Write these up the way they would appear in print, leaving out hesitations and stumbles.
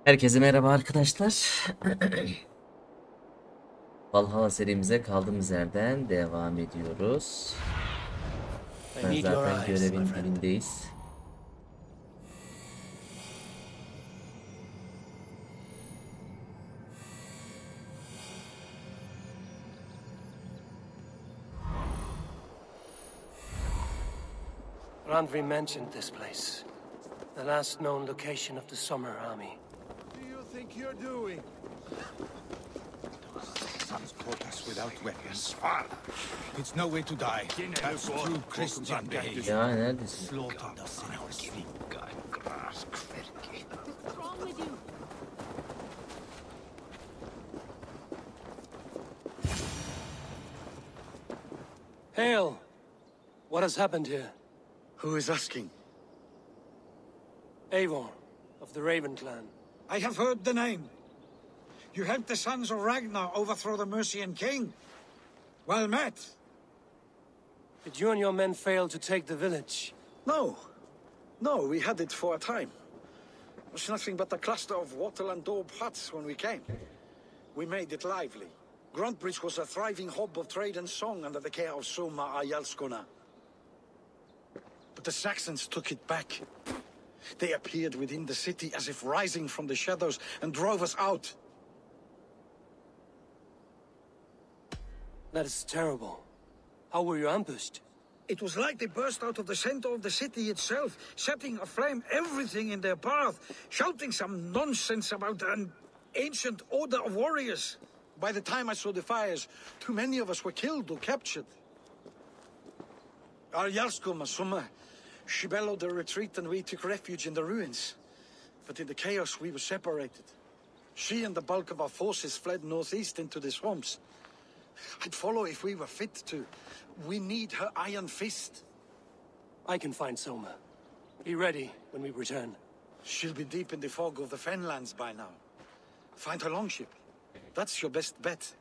Herkese merhaba arkadaşlar. Valhalla serimize kaldığımız yerden devam ediyoruz. Zaten görevin dibindeyiz. Randvi mentioned this place. The last known location of the Summer Army. What do you think you're doing? Sons taught us without weapons. Father, it's no way to die. That's true Christian behavior. Ya neredesin? Slaughtered us in our sleep. What's wrong with you? Hail! What has happened here? Who is asking? Eivor, of the Raven clan. I have heard the name. You helped the sons of Ragnar overthrow the Mercian king. Well met. Did you and your men fail to take the village? No. No, we had it for a time. It was nothing but a cluster of wattle and daub huts when we came. We made it lively. Gruntbridge was a thriving hub of trade and song under the care of Soma Ayalskona. But the Saxons took it back. They appeared within the city as if rising from the shadows and drove us out. That is terrible. How were you ambushed? It was like they burst out of the center of the city itself, setting aflame everything in their path, shouting some nonsense about an ancient order of warriors. By the time I saw the fires, too many of us were killed or captured. Ayalskona, Soma, she bellowed a retreat and we took refuge in the ruins. But in the chaos we were separated. She and the bulk of our forces fled northeast into the swamps. I'd follow if we were fit to. We need her iron fist. I can find Soma. Be ready when we return. She'll be deep in the fog of the Fenlands by now. Find her longship. That's your best bet.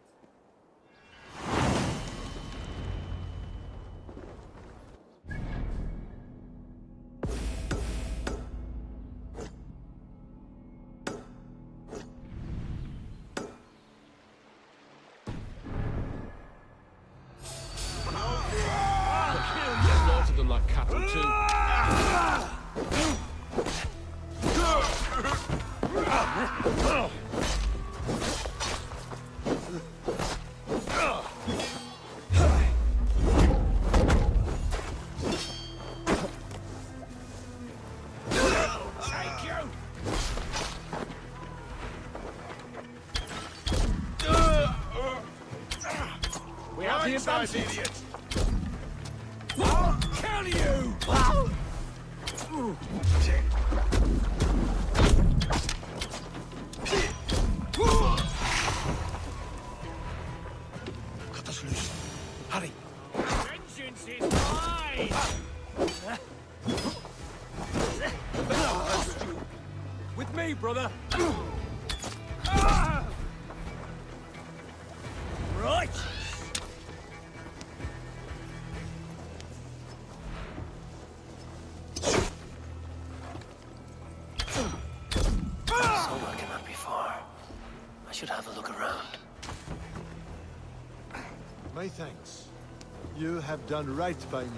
Slaughtered them like cattle too. We have the advantage, idiot. I'll kill you! Cut us loose. Hurry. Vengeance is mine! With me, brother! Right! Soma cannot be far. I should have a look around. My thanks. You have done right by me.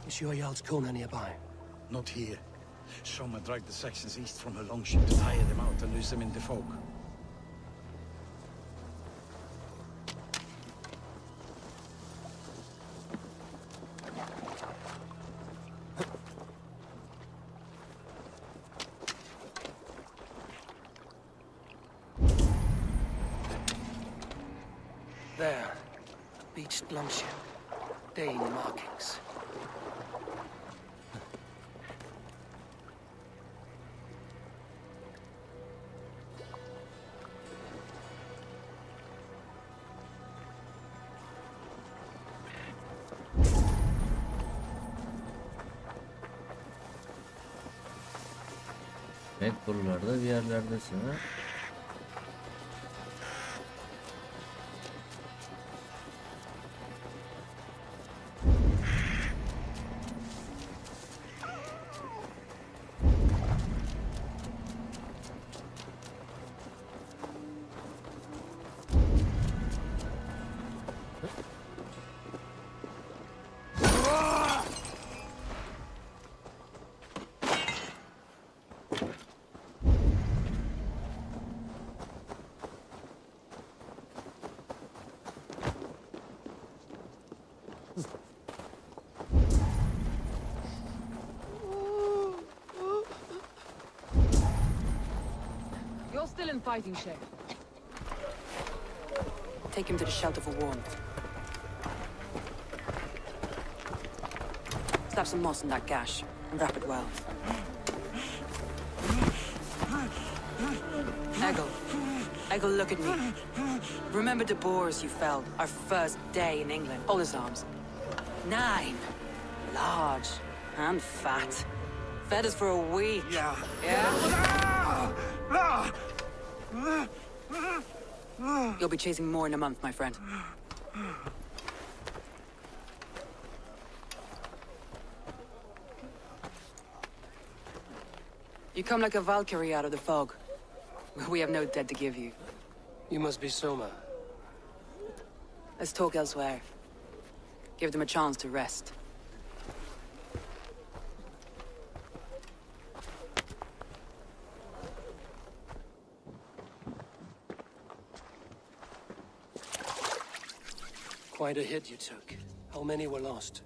Is Jarl's Kona nearby? Not here. Soma dragged the Saxons east from her longship to tire them out and lose them in the fog. There. A beached longship. Dane markings. Evet, buralarda bir yerlerdesin ha. You're still in fighting shape. Take him to the shelter for warmth. Slap some moss in that gash and wrap it well. Eggle, look at me. Remember the boars you felled our first day in England? Hold his arms. 9. Large and fat. Fed us for a week. Yeah? You'll be chasing more in a month, my friend. You come like a Valkyrie out of the fog. We have no dead to give you. You must be Soma. Let's talk elsewhere. Give them a chance to rest. Quite a hit you took. How many were lost?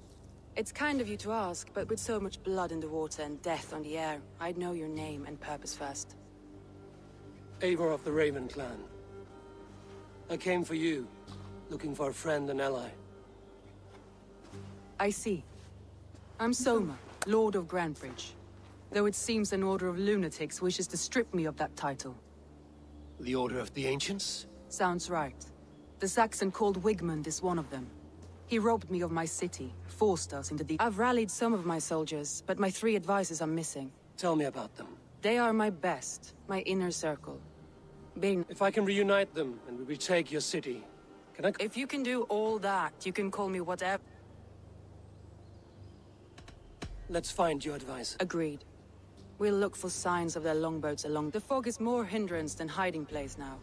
It's kind of you to ask, but with so much blood in the water and death on the air, I'd know your name and purpose first. Eivor of the Raven clan. I came for you, looking for a friend and ally. I see. I'm Soma, Lord of Grandbridge. Though it seems an order of lunatics wishes to strip me of that title. The Order of the Ancients? Sounds right. The Sakson called Wigmund is one of them. He robbed me of my city, forced us into the... I've rallied some of my soldiers, but my 3 advisors are missing. Tell me about them. They are my best, my inner circle. If I can reunite them and we retake your city, can I... If you can do all that, you can call me whatever. Let's find your advisor. Agreed. We'll look for signs of their longboats along... The fog is more hindrance than hiding place now.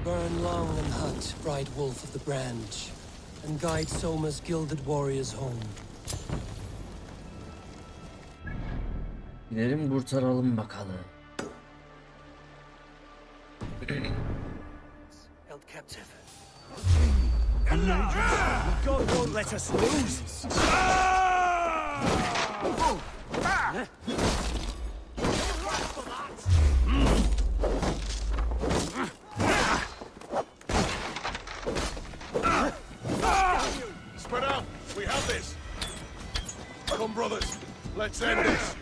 Burn long and hot, bright wolf of the branch, and guide Soma's gilded warriors home. Gidelim kurtaralım bakalım. Held captive. God won't let us lose! Spread out! We have this! Come, brothers! Let's end this!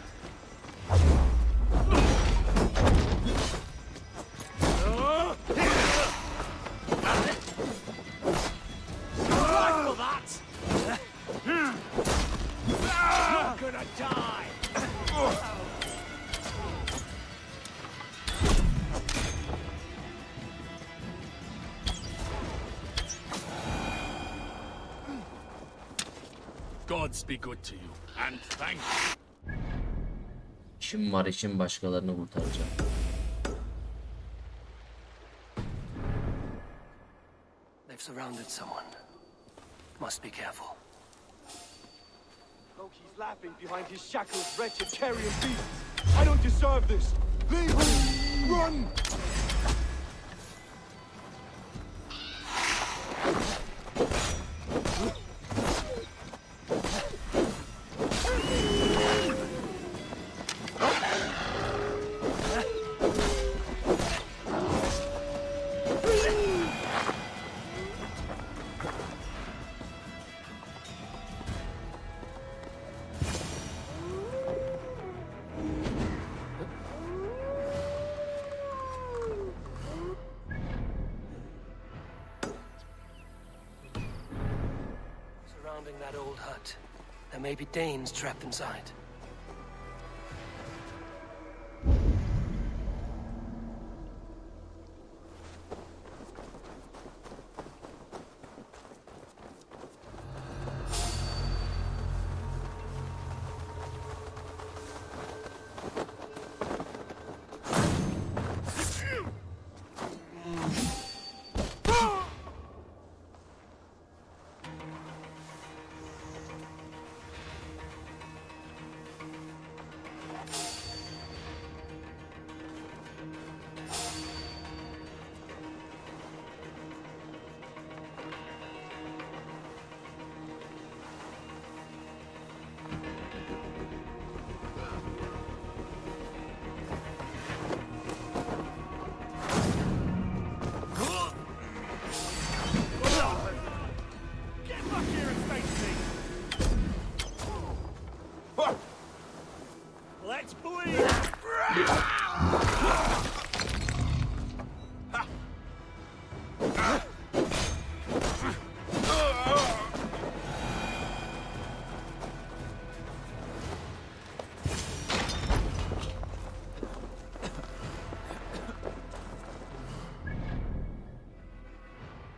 Gods be good to you, and thank you. İşim var, işim başkalarını kurtaracağım. They've surrounded someone. Must be careful. Oh, he's laughing behind his shackles, wretched carrion beasts. I don't deserve this. Leave me! Run! Surrounding that old hut. There may be Danes trapped inside.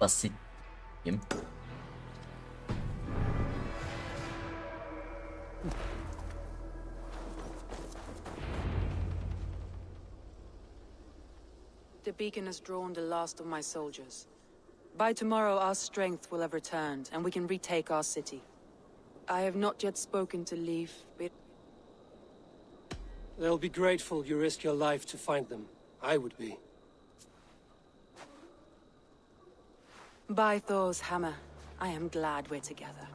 Basit. Kim? The beacon has drawn the last of my soldiers. By tomorrow our strength will have returned, and we can retake our city. I have not yet spoken to Leif, but... They'll be grateful you risk your life to find them. I would be. By Thor's hammer, I am glad we're together.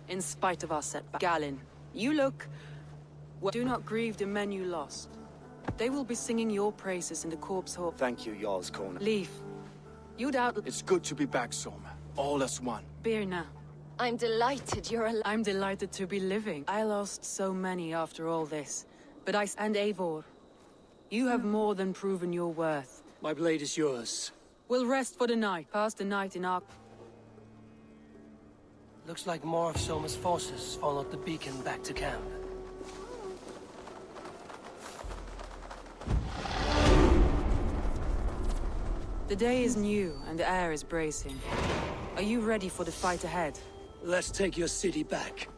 In spite of our setback. Galin, you look... Well, do not grieve the men you lost. They will be singing your praises in the corpse hall. Thank you, Jarl's Corner. Leif, you doubt... It's good to be back, Soma. All as one. Birna. I'm delighted you're alive. I'm delighted to be living. I lost so many after all this. But and Eivor, you have more than proven your worth. My blade is yours. We'll rest for the night. Pass the night in our... Looks like more of Soma's forces followed the beacon back to camp. The day is new and the air is bracing. Are you ready for the fight ahead? Let's take your city back.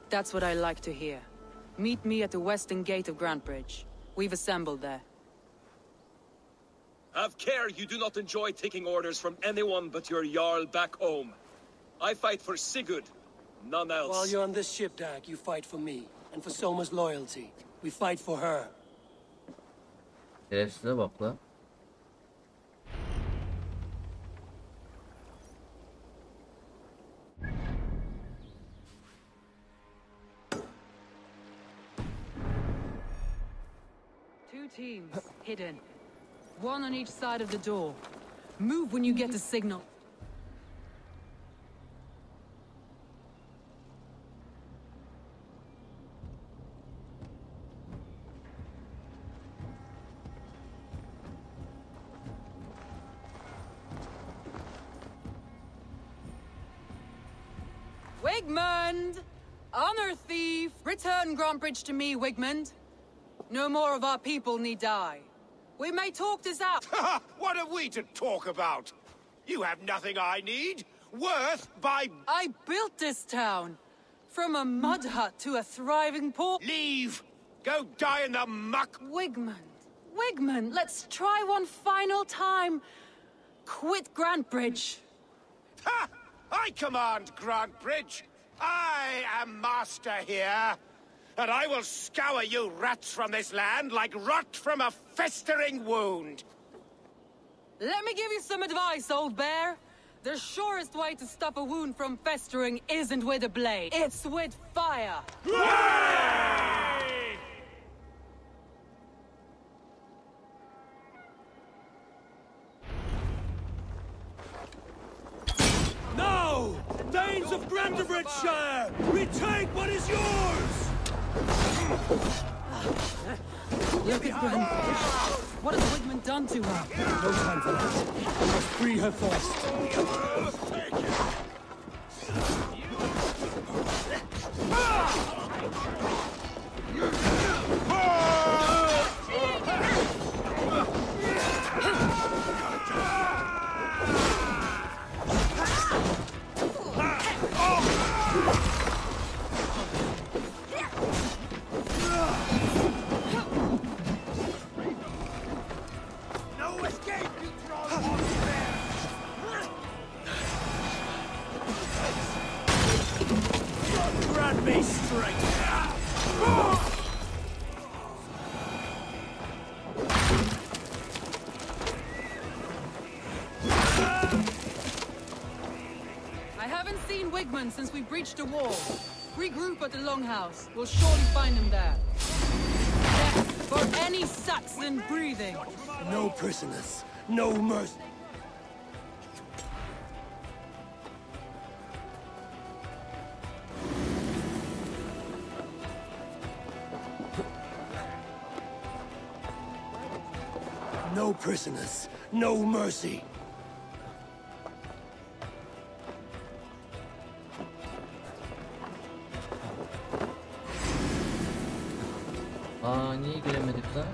That's what I like to hear. Meet me at the western gate of Grantbridge. We've assembled there. Have care you do not enjoy taking orders from anyone but your Jarl back home. I fight for Sigurd, none else. While you're on this ship, Dag, you fight for me. And for Soma's loyalty. We fight for her. Şerefsize bak la. Two teams, hidden. One on each side of the door. Move when you get the signal. Wigmund! Honor thief! Return Grantbridge to me, Wigmund. No more of our people need die. We may talk this out. What are we to talk about? You have nothing I need. Worth by... I built this town. From a mud hut to a thriving port. Leave! Go die in the muck! Wigmund. Wigmund, let's try one final time. Quit Grantbridge. Ha! I command Grantbridge. I am master here. And I will scour you rats from this land like rot from a festering wound. Let me give you some advice, old bear. The surest way to stop a wound from festering isn't with a blade. It's with fire. Now, Danes of Grantebridgeshire, retake what is yours! Look at Grantbridge. What has Wigmund done to her? No time for that. We must free her first. Since we breached the wall. Regroup at the Longhouse. We'll surely find him there. Death for any Saxon breathing. No prisoners. No mercy. No prisoners. No mercy. Aa niye giremedik lan?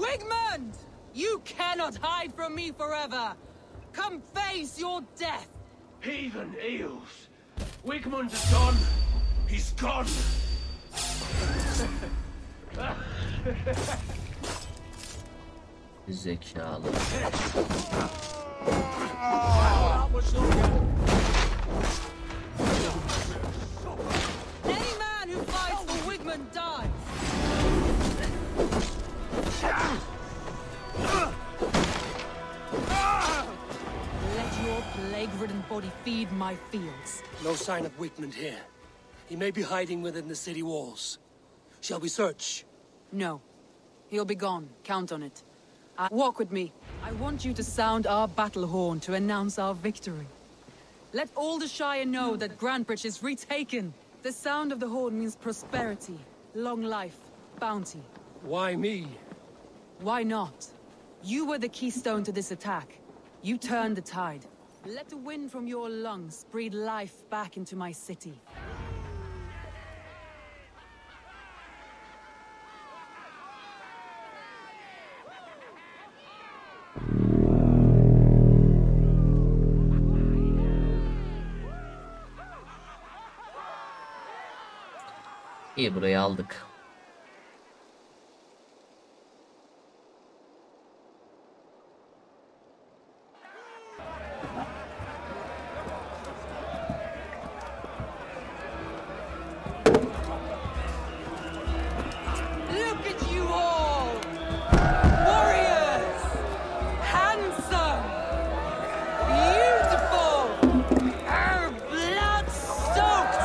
Wigmund! You cannot hide from me forever! Come face your death! Heathen eels! Wigmund is gone! He's gone! Zekalı. Any man who fights for Wigmund dies! Let your plague-ridden body feed my fields. No sign of Wigmund here. He may be hiding within the city walls. Shall we search? No. He'll be gone. Count on it. Walk with me. I want you to sound our battle horn to announce our victory. Let all the Shire know that Grantebridge is retaken. The sound of the horn means prosperity, long life, bounty. Why me? Why not? You were the keystone to this attack. You turned the tide. Let the wind from your lungs breathe life back into my city. İyi, burayı aldık. Look at you all! Warriors! Handsome! Beautiful! Blood-soaked!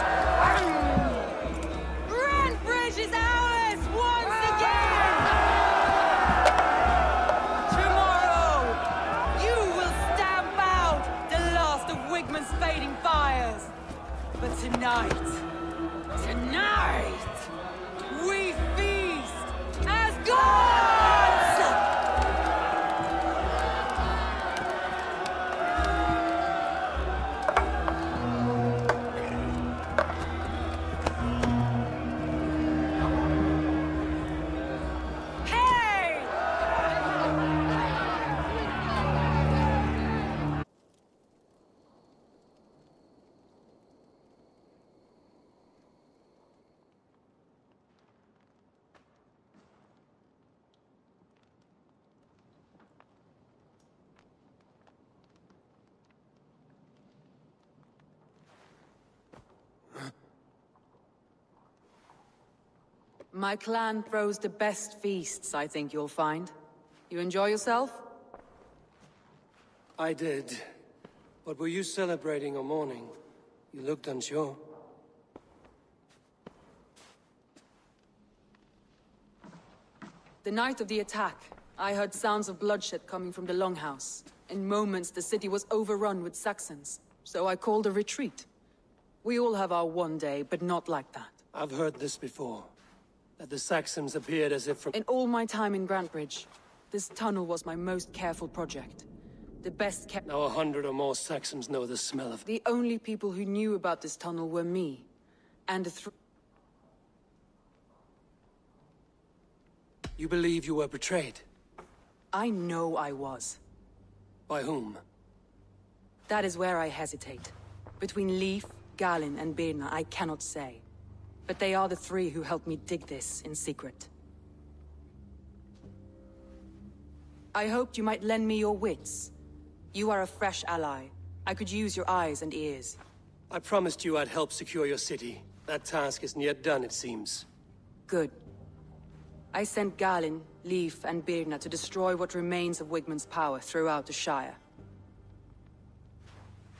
Grantebridge is ours once again! Tomorrow, you will stamp out the last of Wigmund's fading fires. But tonight, we feast as gods! Hey! My clan throws the best feasts, I think you'll find. You enjoy yourself? I did. But were you celebrating or mourning? You looked unsure. The night of the attack, I heard sounds of bloodshed coming from the Longhouse. In moments, the city was overrun with Saxons, so I called a retreat. We all have our one day, but not like that. I've heard this before. That the Saxons appeared as if from... In all my time in Grantebridge, this tunnel was my most careful project. The best kept... Now 100 or more Saxons know the smell of... The only people who knew about this tunnel were me, and You believe you were betrayed? I know I was. By whom? That is where I hesitate. Between Leif, Galin, and Birna, I cannot say. But they are the three who helped me dig this in secret. I hoped you might lend me your wits. You are a fresh ally. I could use your eyes and ears. I promised you I'd help secure your city. That task isn't yet done, it seems. Good. I sent Galin, Leif, and Birna to destroy what remains of Wigmund's power throughout the Shire.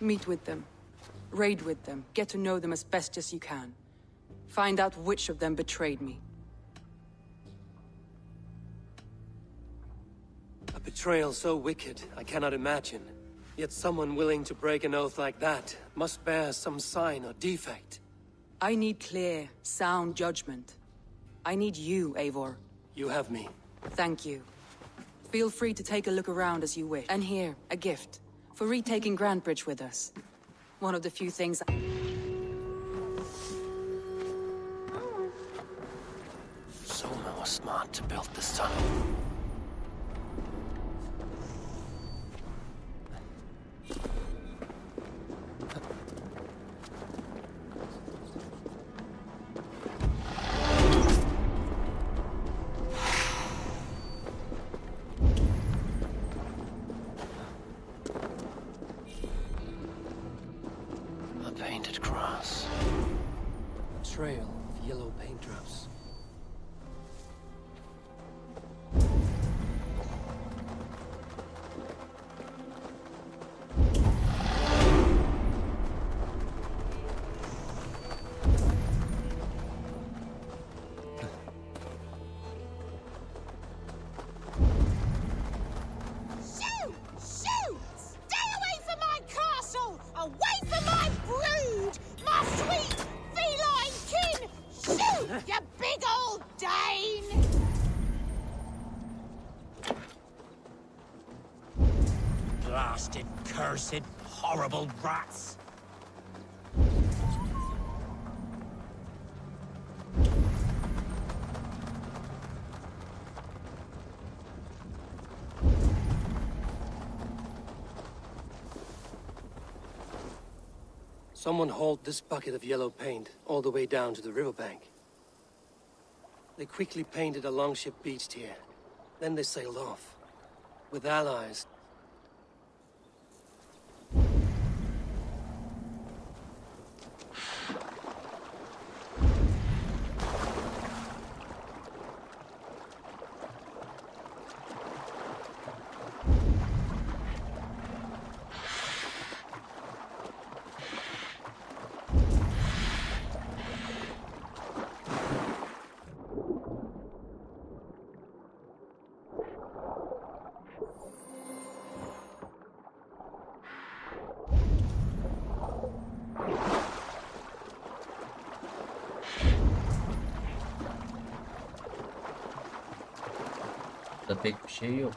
Meet with them. Raid with them. Get to know them as best as you can. Find out which of them betrayed me. A betrayal so wicked, I cannot imagine. Yet someone willing to break an oath like that must bear some sign or defect. I need clear, sound judgment. I need you, Eivor. You have me. Thank you. Feel free to take a look around as you wish. And here, a gift. For retaking Grantebridge with us. One of the few things... Soma was smart to build this tunnel. You big old Dane! Blasted, cursed, horrible rats! Someone hauled this bucket of yellow paint all the way down to the riverbank. They quickly painted a longship beached here. Then they sailed off. With allies. Da pek bir şey yok.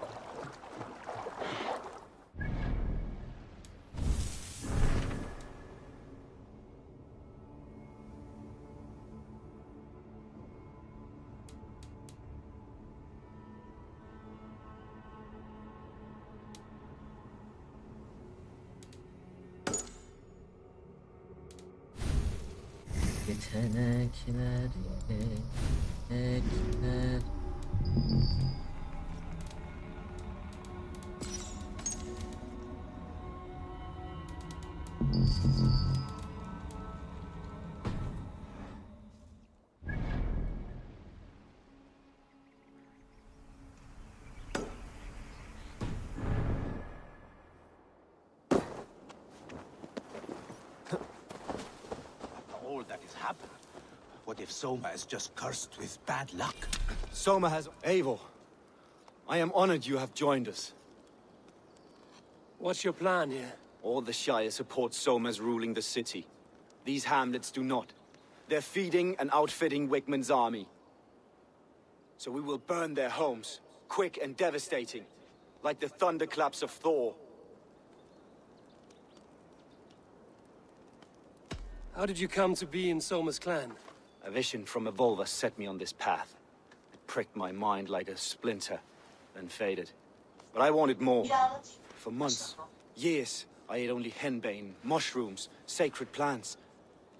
Yetenekler, yetenekler. All that has happened. What if Soma is just cursed with bad luck? Soma has... Eivor, I am honored you have joined us. What's your plan here? All the Shire support Soma's ruling the city. These hamlets do not. They're feeding and outfitting Wigmund's army. So we will burn their homes, quick and devastating, like the thunderclaps of Thor. How did you come to be in Soma's clan? A vision from a Volva set me on this path. It pricked my mind like a splinter, then faded. But I wanted more. For months, years, I ate only henbane, mushrooms, sacred plants,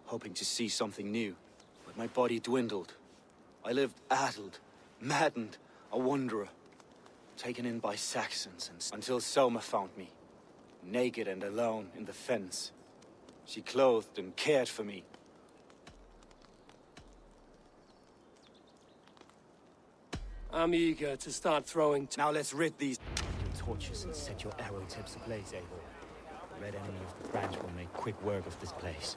hoping to see something new. But my body dwindled. I lived addled, maddened, a wanderer, taken in by Saxons until Soma found me, naked and alone in the fens. She clothed and cared for me. I'm eager to start throwing... Now let's rid these torches and set your arrow tips ablaze, Eivor. The red enemy of the branch will make quick work of this place.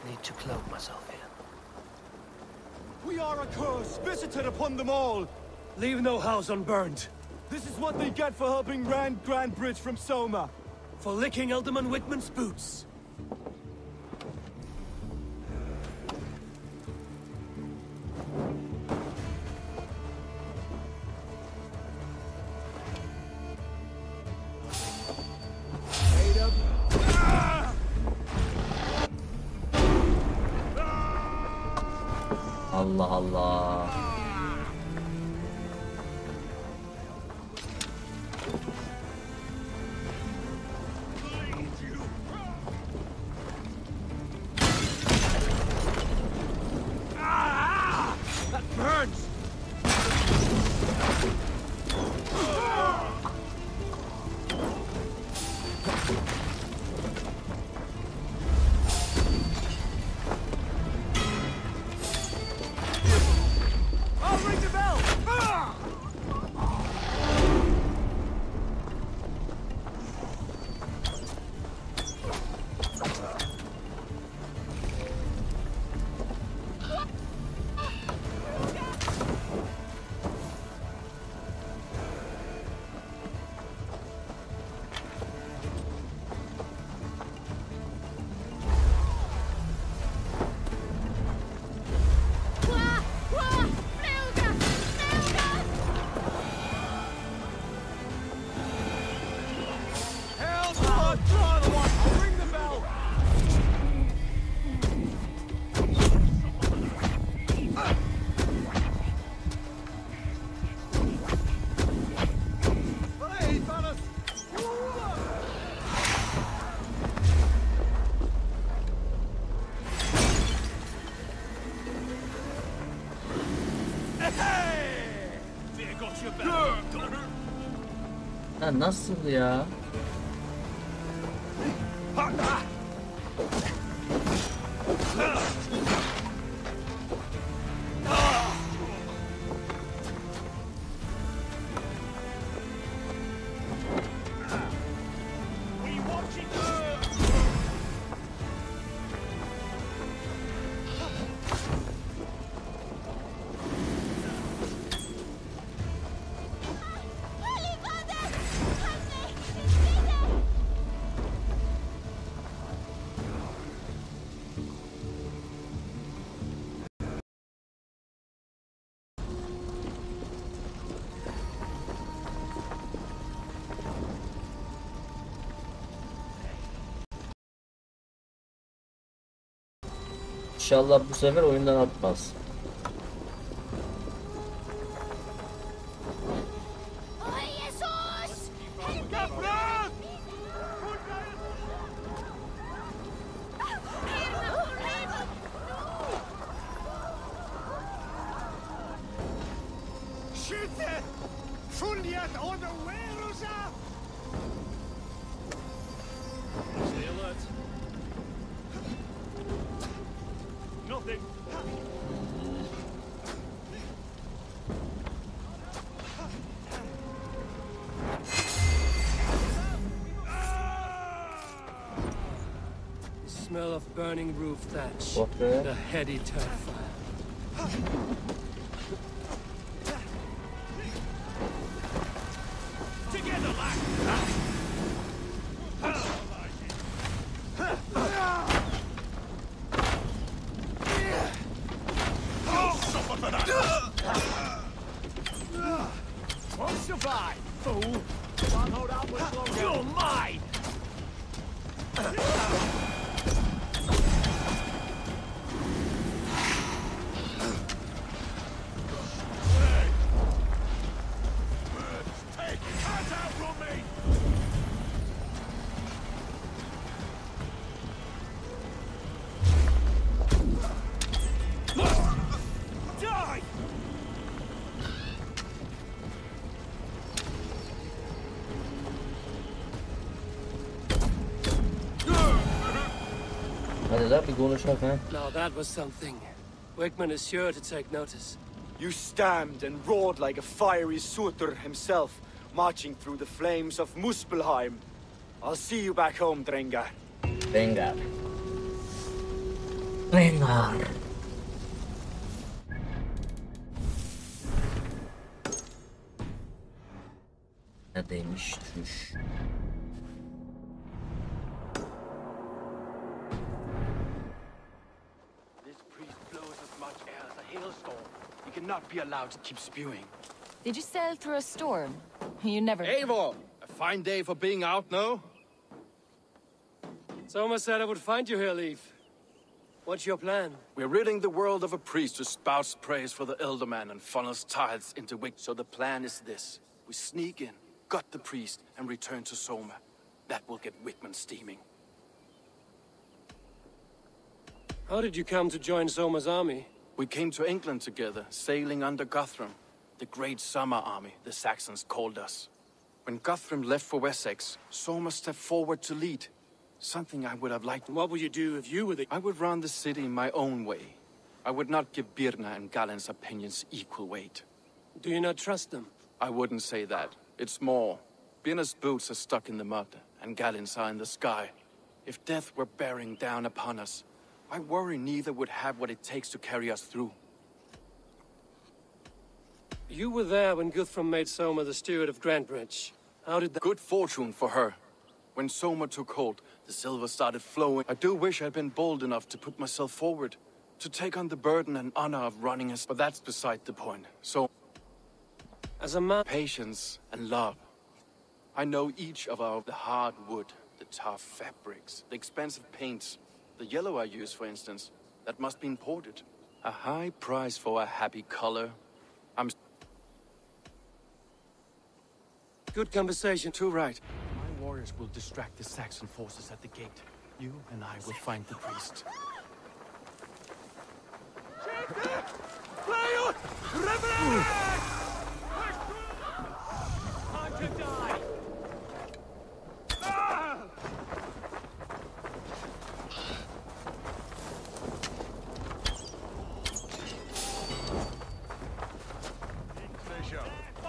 Need to cloak myself here. We are a curse visited upon them all! Leave no house unburned. This is what they get for helping Grand Bridge from Soma. For licking Alderman Wigmund's boots. Allah Allah. That burns! Ya nasıl ya? İnşallah bu sefer oyundan atmaz. Smell of burning roof thatch. Okay. The heady turf fire. Together, lad! Suffer for that! Won't survive, fool! Can't hold out much longer. You're mine! Hadi la bir konuşak ha. Now that was something. Wickman is sure to take notice. You stamped and roared like a fiery Surtur himself, marching through the flames of Muspelheim. I'll see you back home, Drengar. Drengar. Drengar. Neredeymiş? Çüş. Not be allowed to keep spewing. Did you sail through a storm? You never... Eivor! A fine day for being out, no? Soma said I would find you here, Leif. What's your plan? We're ridding the world of a priest who spouts praise for the Elderman and funnels tithes into Wick. So the plan is this. We sneak in, gut the priest, and return to Soma. That will get Wickman steaming. How did you come to join Soma's army? We came to England together, sailing under Guthrum. The great summer army, the Saxons called us. When Guthrum left for Wessex, Soma stepped forward to lead. Something I would have liked. What would you do if you were the... I would run the city my own way. I would not give Birna and Galen's opinions equal weight. Do you not trust them? I wouldn't say that. It's more. Birna's boots are stuck in the mud, and Galen's are in the sky. If death were bearing down upon us, I worry neither would have what it takes to carry us through. You were there when Guthrum made Soma the steward of Grantbridge. How did that... Good fortune for her. When Soma took hold, the silver started flowing. I do wish I'd been bold enough to put myself forward, to take on the burden and honor of running us, but that's beside the point. So, as a man... Patience and love. I know each of the hard wood, the tough fabrics, the expensive paints. The yellow I use, for instance, that must be imported. A high price for a happy color. Good conversation. Too right. My warriors will distract the Saxon forces at the gate. You and I will find the priest.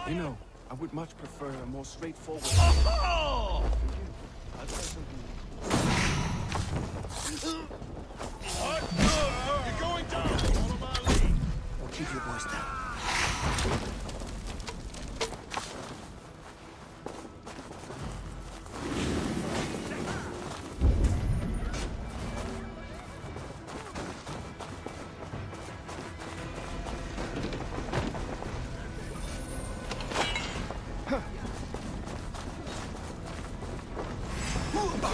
You know, I would much prefer a more straightforward... You're going down! Follow my lead! I'll keep your boys down.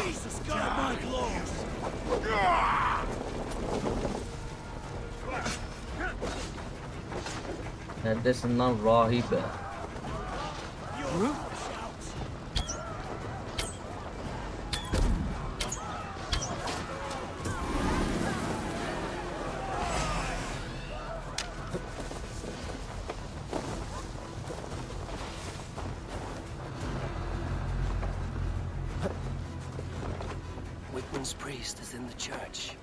Jesus, God, my clothes! Neredesin lan rahibe? Whitman's priest is in the church.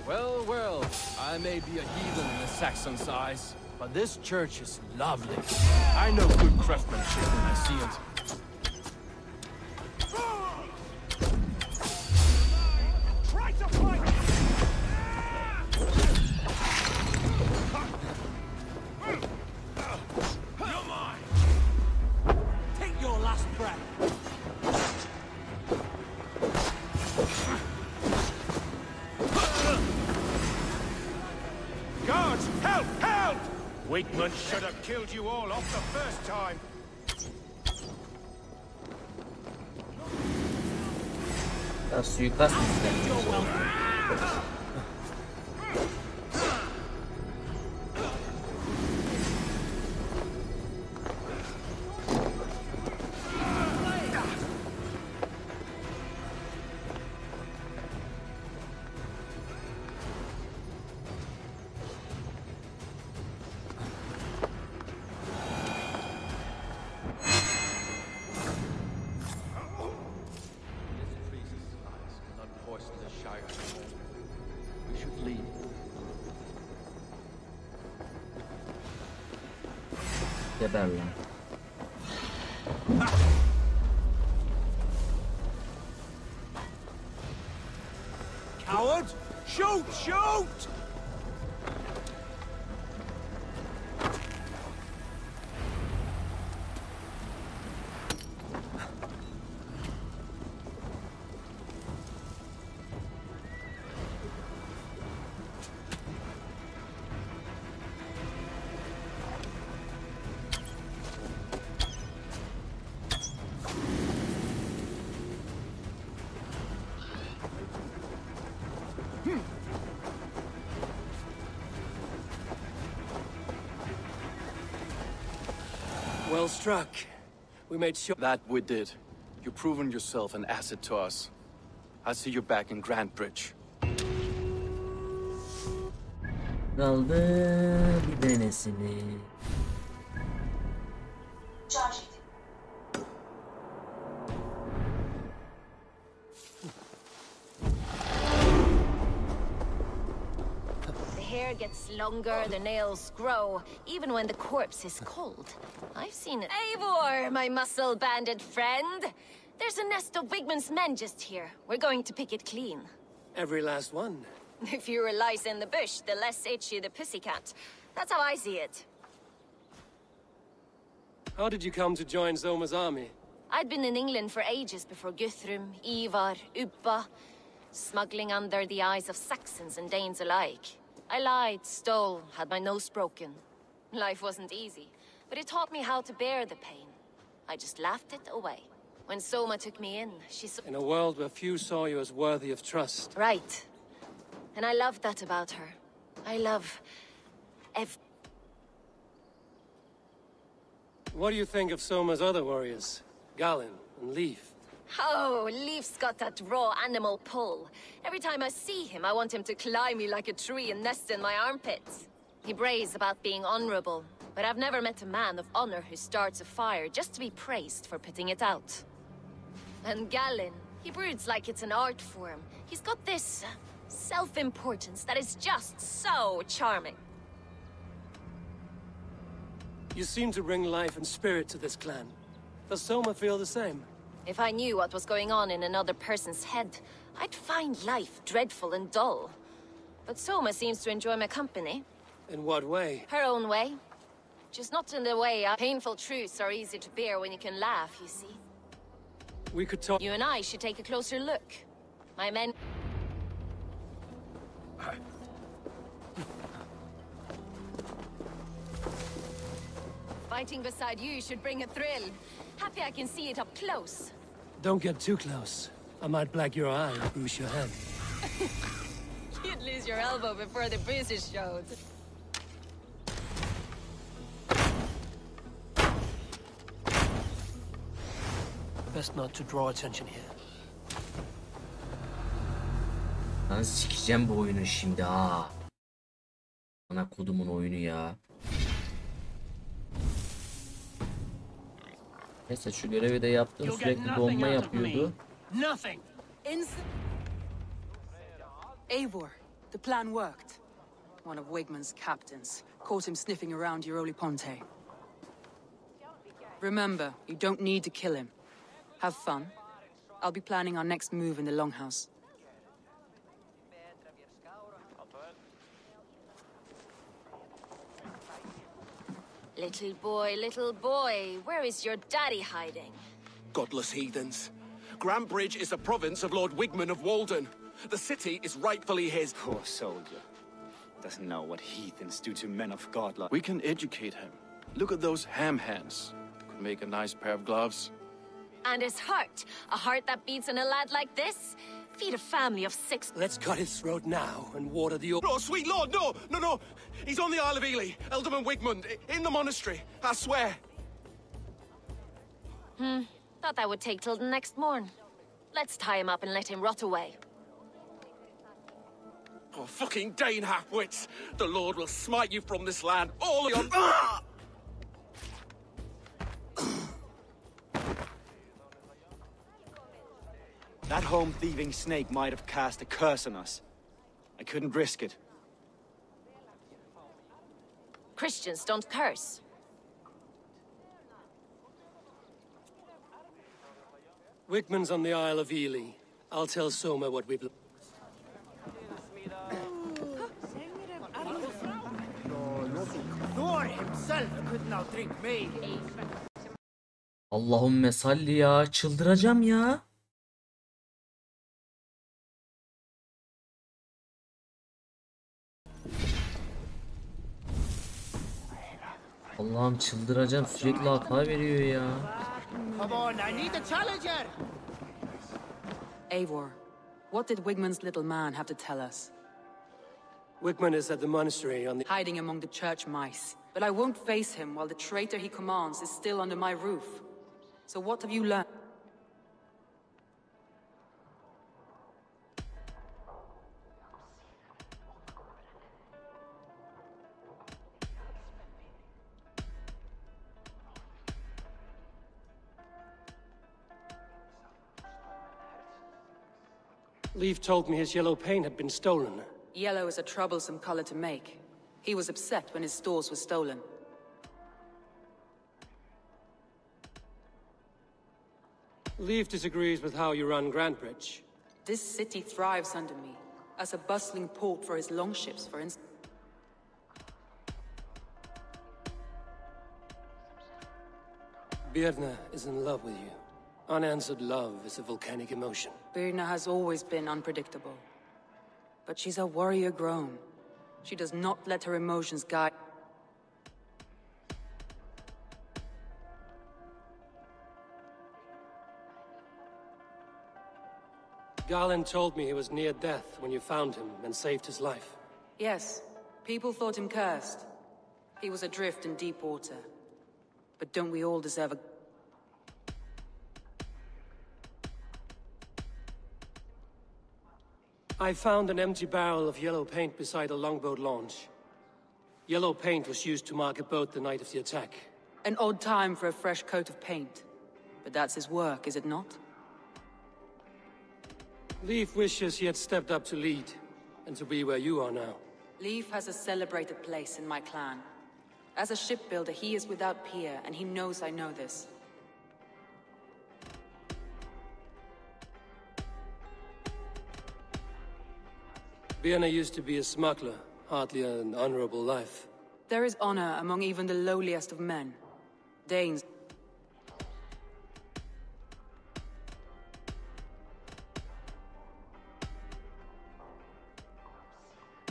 Well, well, I may be a heathen in the Saxon's eyes, but this church is lovely. I know good craftsmanship when I see it. Try to fight! You're mine! Take your last breath! Guards, help! Help! Whitman should have killed you all off the first time. Ya suikast mı istemiş? We should leave. Geber lan. Coward! Shoot! Shoot! Well struck. We made sure... That we did. You've proven yourself an asset to us. I'll see you back in Grantbridge. Kaldı bir denesini. The hair gets longer, the nails grow, even when the corpse is cold. I've seen it. Eivor, my muscle-banded friend! There's a nest of Wigman's men just here. We're going to pick it clean. Every last one. The fewer lice in the bush, the less itchy the pussycat. That's how I see it. How did you come to join Zoma's army? I'd been in England for ages before Guthrum, Ivar, Uppa, smuggling under the eyes of Saxons and Danes alike. I lied, stole, had my nose broken. Life wasn't easy, but it taught me how to bear the pain. I just laughed it away. When Soma took me in, she saw... In a world where few saw you as worthy of trust. Right. And I love that about her. I love... What do you think of Soma's other warriors? Galin and Leif? Oh, Leif's got that raw animal pull. Every time I see him, I want him to climb me like a tree and nest in my armpits. He brays about being honorable, but I've never met a man of honor who starts a fire just to be praised for putting it out. And Galen, he broods like it's an art form. He's got this self-importance that is just so charming. You seem to bring life and spirit to this clan. Does Soma feel the same? If I knew what was going on in another person's head, I'd find life dreadful and dull. But Soma seems to enjoy my company. In what way? Her own way. Just not in the way painful truths are easy to bear when you can laugh, you see. We could talk. You and I should take a closer look. My men... Fighting beside you should bring a thrill. Happy I can see it up close. Don't get too close. I might black your eye or bruise your head. You'd lose your elbow before the bruises showed. Best not to draw attention here. Ben sikeceğim bu oyunu şimdi ha. Ana kodumun oyunu ya. Neyse şu görevi de yaptım. Sürekli donma yapıyordu. Nothing. Eivor, the plan worked. One of Wigmund's captains caught him sniffing around Euroli Ponte. Remember, you don't need to kill him. Have fun. I'll be planning our next move in the Longhouse. Little boy, where is your daddy hiding? Godless heathens. Grandbridge is a province of Lord Wigmund of Walden. The city is rightfully his. Poor soldier. Doesn't know what heathens do to men of God like. We can educate him. Look at those ham hands. Could make a nice pair of gloves. And his heart. A heart that beats in a lad like this? Feed a family of 6. Let's cut his throat now and water the... No, sweet lord, no, no, no. He's on the Isle of Ely, Elderman Wigmund, in the monastery, I swear. Thought that would take till the next morn. Let's tie him up and let him rot away. Oh, fucking Dane halfwits! The Lord will smite you from this land, all of your... That home-thieving snake might have cast a curse on us. I couldn't risk it. Christians don't curse. Wigmund's on the Isle of Ely. I'll tell Soma what we've... Thor himself could not drink me. Allahümme salli ya. Çıldıracağım ya. Allah'ım çıldıracağım. Sürekli hata veriyor ya. Come on, I need a challenger. Eivor, what did Wigmund's little man have to tell us? Wigmund is at the monastery on the... Hiding among the church mice. But I won't face him while the traitor he commands is still under my roof. So what have you learned? Leaf told me his yellow paint had been stolen. Yellow is a troublesome color to make. He was upset when his stores were stolen. Leaf disagrees with how you run Grandbridge. This city thrives under me, as a bustling port for his longships, for instance. Birna is in love with you. Unanswered love is a volcanic emotion. Birna has always been unpredictable. But she's a warrior grown. She does not let her emotions guide. Galen told me he was near death when you found him and saved his life. Yes, people thought him cursed. He was adrift in deep water. But don't we all deserve a... I found an empty barrel of yellow paint beside a longboat launch. Yellow paint was used to mark a boat the night of the attack. An odd time for a fresh coat of paint. But that's his work, is it not? Leif wishes he had stepped up to lead, and to be where you are now. Leif has a celebrated place in my clan. As a shipbuilder, he is without peer, and he knows I know this. Vienna used to be a smuggler, hardly an honorable life. There is honor among even the lowliest of men. Danes.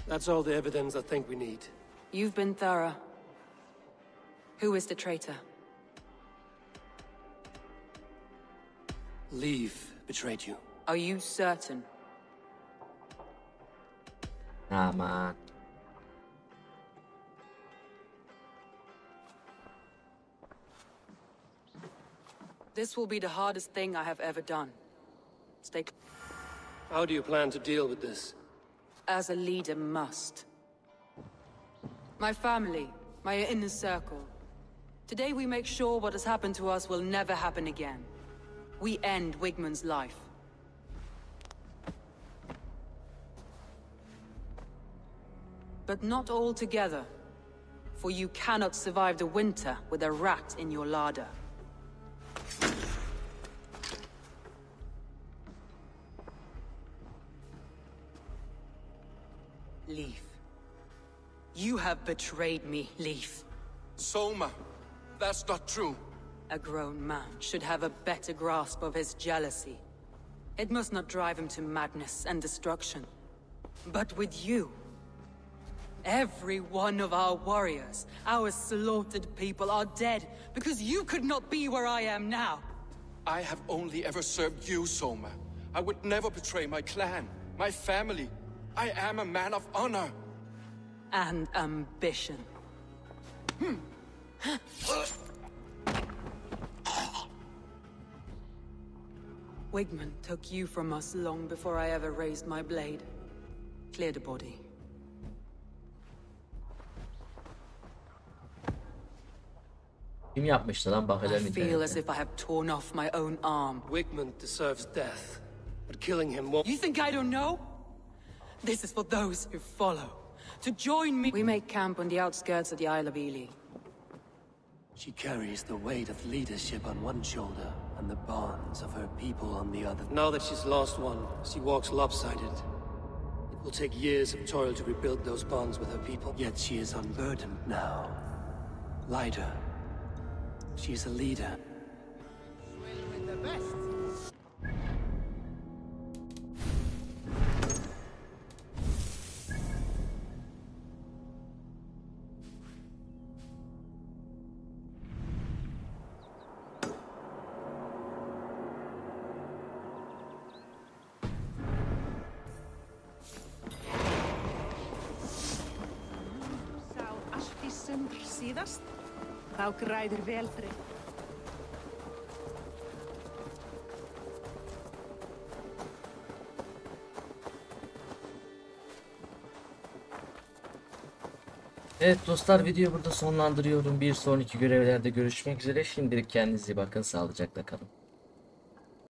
That's all the evidence I think we need. You've been thorough. Who is the traitor? Leif betrayed you. Are you certain? Aman. This will be the hardest thing I have ever done. Stay. How do you plan to deal with this? As a leader must. My family, my inner circle. Today we make sure what has happened to us will never happen again. We end Wigmund's life. But not all together. For you cannot survive the winter with a rat in your larder. Leif. You have betrayed me, Leif. Soma, that's not true. A grown man should have a better grasp of his jealousy. It must not drive him to madness and destruction. But with you, every one of our warriors, our slaughtered people are dead because you could not be where I am now. I have only ever served you, Soma. I would never betray my clan, my family. I am a man of honor. And ambition. Wigmund took you from us long before I ever raised my blade. Clear the body. Kim yapmıştı lan bakacağım I feel as if I have torn off my own arm. Wigmund deserves death, but killing him won't. You think I don't know? This is for those who follow. To join me. We make camp on the outskirts of the Isle of Ely. She carries the weight of leadership on one shoulder and the bonds of her people on the other. Now that she's lost one, she walks lopsided. It will take years of toil to rebuild those bonds with her people. Yet she is unburdened now. Lighter. She is a leader. With the best. Síðast, þá græðir vel fyrir. Evet dostlar, videoyu burada sonlandırıyorum. Bir sonraki görevlerde görüşmek üzere. Şimdilik kendinize iyi bakın. Sağlıcakla kalın.